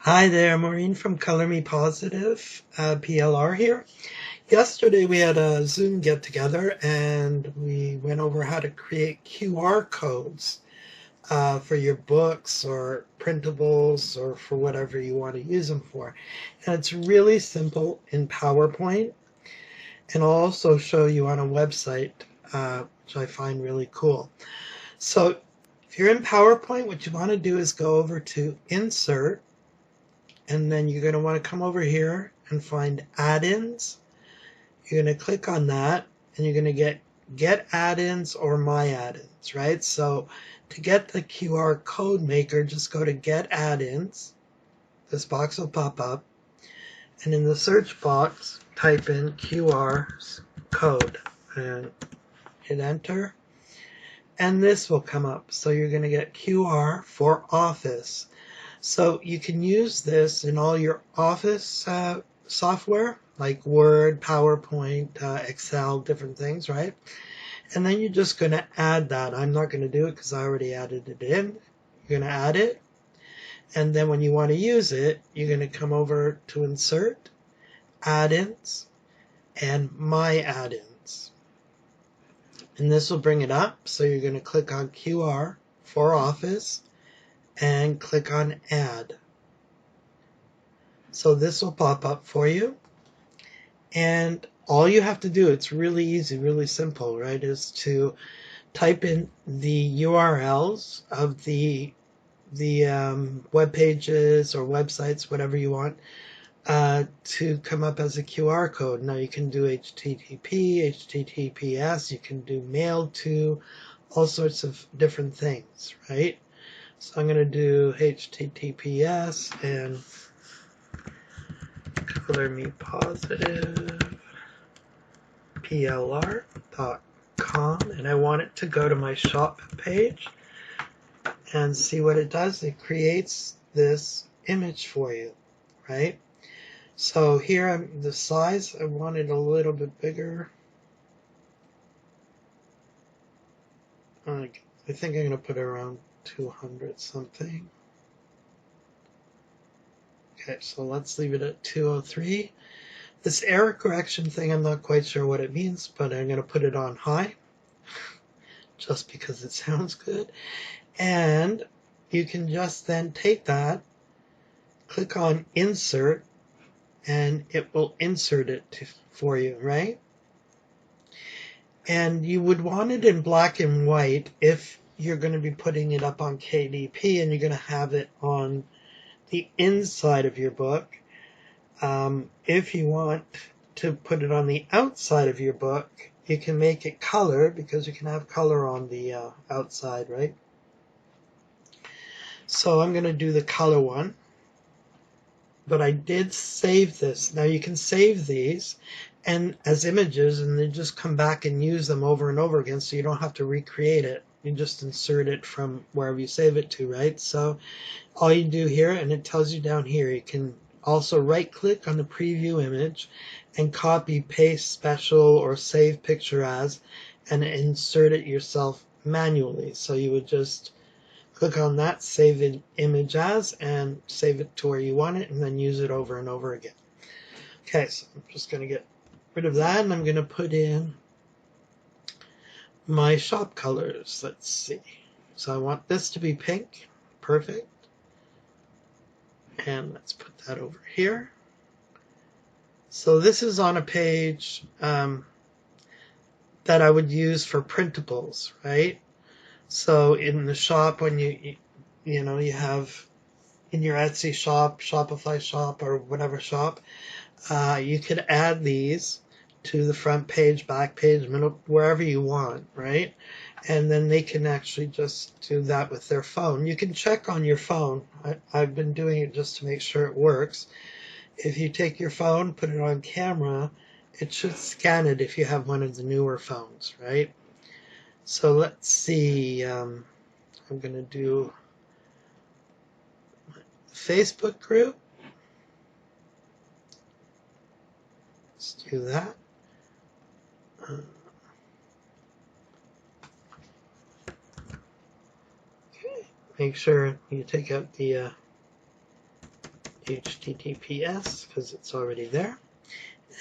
Hi there, Maureen from Color Me Positive, PLR here. Yesterday we had a Zoom get together and we went over how to create QR codes for your books or printables or for whatever you want to use them for. And it's really simple in PowerPoint, and I'll also show you on a website, which I find really cool. So if you're in PowerPoint, what you want to do is go over to Insert, and then you're going to want to come over here and find add-ins. You're going to click on that and you're going to get add-ins or my add-ins, right? So to get the QR code maker, just go to get add-ins. This box will pop up, and in the search box type in QR code and hit enter, and this will come up. So you're going to get QR for Office. So you can use this in all your Office software, like Word, PowerPoint, Excel, different things, right? And then you're just going to add that. I'm not going to do it because I already added it in. You're going to add it. And then when you want to use it, you're going to come over to Insert, Add-ins, and My Add-ins. And this will bring it up. So you're going to click on QR for Office and click on Add. So this will pop up for you, and all you have to do, it's really easy, really simple, right, is to type in the URLs of the web pages or websites, whatever you want, to come up as a QR code. Now you can do HTTP, HTTPS, you can do mail to, all sorts of different things, right? So I'm going to do HTTPS and Color Me Positive PLR.com, and I want it to go to my shop page and see what it does. It creates this image for you, right? So here the size, I want it a little bit bigger. I think I'm going to put it around 200 something. Okay, so let's leave it at 203. This error correction thing, I'm not quite sure what it means, but I'm going to put it on high just because it sounds good. And you can just then take that, click on Insert, and it will insert it for you, right? And you would want it in black and white if you're going to be putting it up on KDP and you're going to have it on the inside of your book. If you want to put it on the outside of your book, you can make it color, because you can have color on the outside, right? So I'm going to do the color one, but I did save this. Now you can save these and as images, and then just come back and use them over and over again, so you don't have to recreate it. You just insert it from wherever you save it to, right? So all you do here, and it tells you down here, you can also right click on the preview image and copy, paste, special, or save picture as, and insert it yourself manually. So you would just click on that, save an image as, and save it to where you want it, and then use it over and over again. Okay, so I'm just going to get rid of that, and I'm going to put in my shop colors. Let's see. So I want this to be pink. Perfect. And let's put that over here. So this is on a page that I would use for printables, right? So in the shop, when you have in your Etsy shop, Shopify shop, or whatever shop, you could add these to the front page, back page, middle, wherever you want, right? And then they can actually just do that with their phone. You can check on your phone. I've been doing it just to make sure it works. If you take your phone, put it on camera, it should scan it if you have one of the newer phones, right? So let's see. I'm going to do Facebook group. Let's do that. Okay. Make sure you take out the HTTPS because it's already there.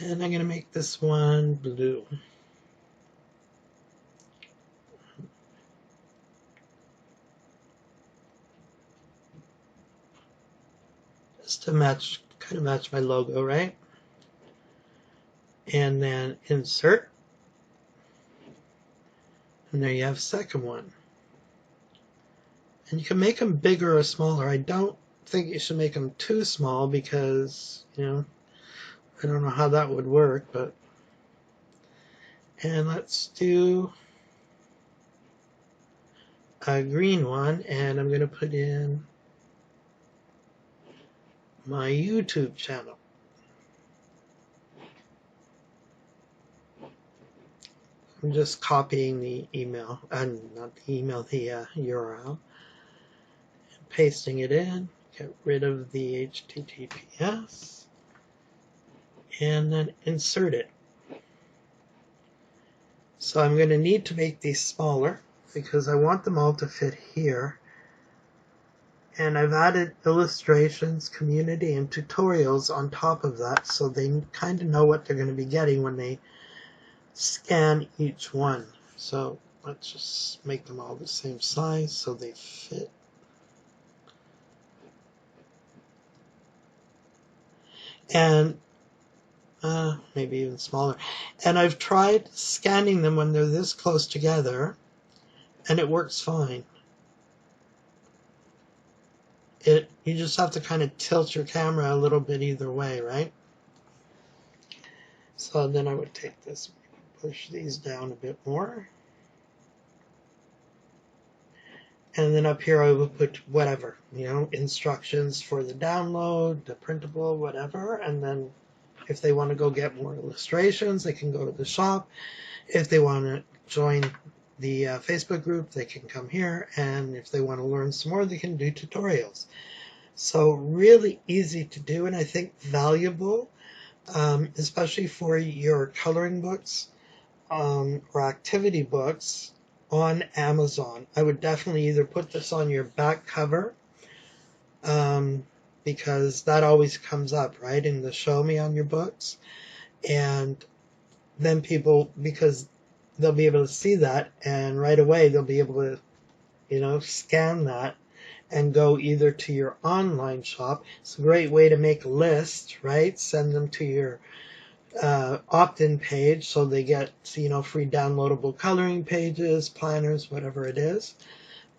And I'm going to make this one blue. Just to match, kind of match my logo, right? And then insert. And there you have second one. And you can make them bigger or smaller. I don't think you should make them too small because, you know, I don't know how that would work, but. And let's do a green one, and I'm going to put in my YouTube channel. I'm just copying the email, not the email, the URL, and pasting it in. Get rid of the HTTPS, and then insert it. So I'm going to need to make these smaller because I want them all to fit here. And I've added illustrations, community, and tutorials on top of that so they kind of know what they're going to be getting when they scan each one. So let's just make them all the same size so they fit. And maybe even smaller. And I've tried scanning them when they're this close together, and it works fine. You just have to kind of tilt your camera a little bit either way, right? So then I would take this, push these down a bit more. And then up here I would put whatever, you know, instructions for the download, the printable, whatever. And then if they want to go get more illustrations, they can go to the shop. If they want to join the Facebook group, they can come here. And if they want to learn some more, they can do tutorials. So really easy to do, and I think valuable, especially for your coloring books or activity books on Amazon. I would definitely either put this on your back cover, because that always comes up, right, in the show me on your books. And then people, because they'll be able to see that, and right away they'll be able to, you know, scan that and go either to your online shop. It's a great way to make a list, right? Send them to your opt-in page so they get, you know, free downloadable coloring pages, planners, whatever it is,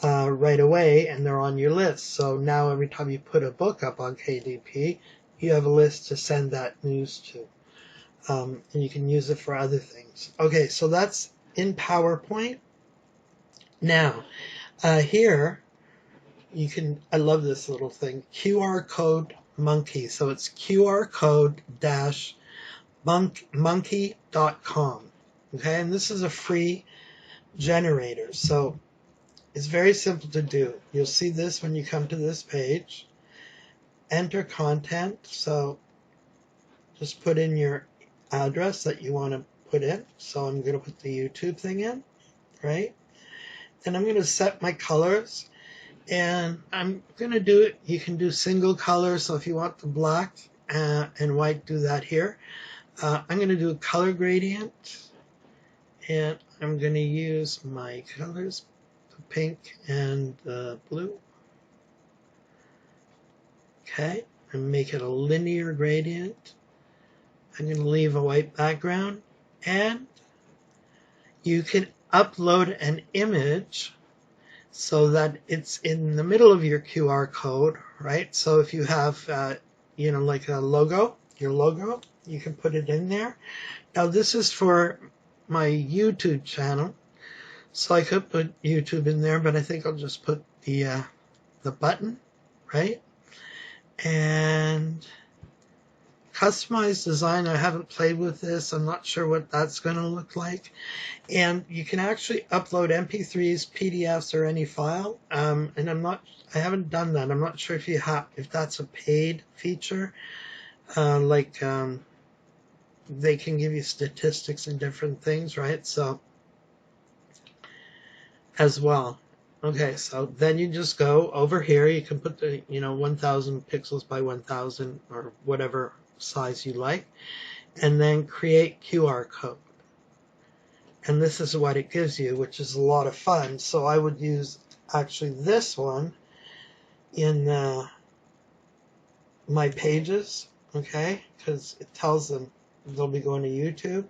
right away, and they're on your list. So now every time you put a book up on KDP, you have a list to send that news to. And you can use it for other things. Okay, so that's in PowerPoint. Now, here, you can, I love this little thing, QR code monkey. So it's QR code -monkey.com. Okay, and this is a free generator. So it's very simple to do. You'll see this when you come to this page. Enter content. So just put in your address that you want to put in. So I'm going to put the YouTube thing in, right? And I'm going to set my colors. And I'm going to do it, you can do single color, so if you want the black and white, do that here. I'm going to do a color gradient, and I'm going to use my colors, the pink and the blue. Okay, and make it a linear gradient. I'm going to leave a white background, and you can upload an image so that it's in the middle of your QR code, right? So if you have, you know, like a logo, your logo, you can put it in there. Now this is for my YouTube channel, so I could put YouTube in there, but I think I'll just put the button, right? And customized design, I haven't played with this. I'm not sure what that's going to look like. And you can actually upload MP3s, PDFs, or any file. And I haven't done that. I'm not sure if that's a paid feature. They can give you statistics and different things, right? So, as well. Okay, so then you just go over here. You can put the 1000 pixels by 1000 or whatever size you like, and then create QR code. And this is what it gives you, which is a lot of fun. So I would use actually this one in my pages, okay, because it tells them they'll be going to YouTube.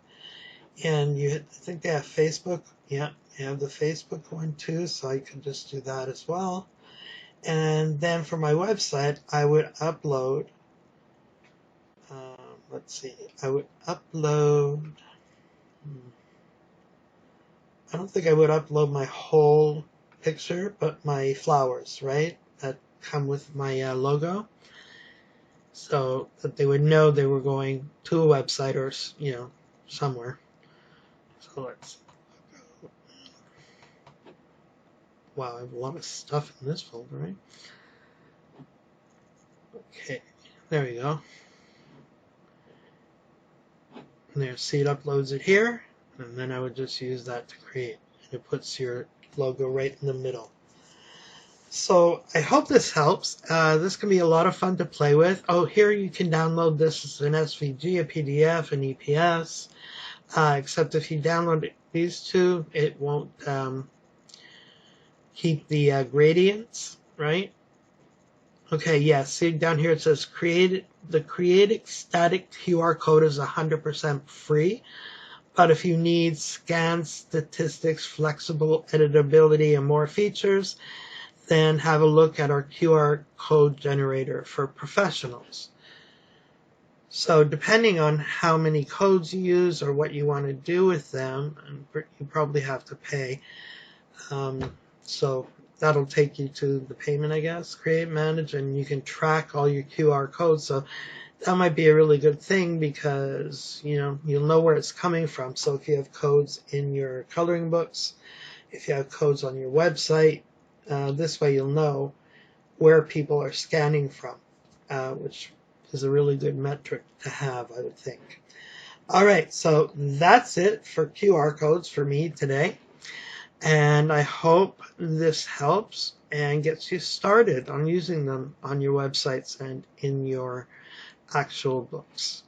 And I think they have Facebook. Yeah, you have the Facebook one too, so I could just do that as well. And then for my website, I would upload, let's see, I would upload, I don't think I would upload my whole picture, but my flowers, right, that come with my logo, so that they would know they were going to a website or, somewhere. So let's, wow, I have a lot of stuff in this folder, right? Okay, there we go. And there, see, it uploads it here, and then I would just use that to create. And it puts your logo right in the middle. So I hope this helps. This can be a lot of fun to play with. Oh, here you can download this as an SVG, a PDF, an EPS. Except if you download these two, it won't keep the gradients, right? Okay, yeah, see down here it says the created static QR code is 100% free, but if you need scan statistics, flexible editability, and more features, then have a look at our QR code generator for professionals. So depending on how many codes you use or what you want to do with them, you probably have to pay. So that'll take you to the payment, I guess, create, manage, and you can track all your QR codes. So that might be a really good thing because, you'll know where it's coming from. So if you have codes in your coloring books, if you have codes on your website, this way you'll know where people are scanning from, which is a really good metric to have, I would think. All right, so that's it for QR codes for me today. And I hope this helps and gets you started on using them on your websites and in your actual books.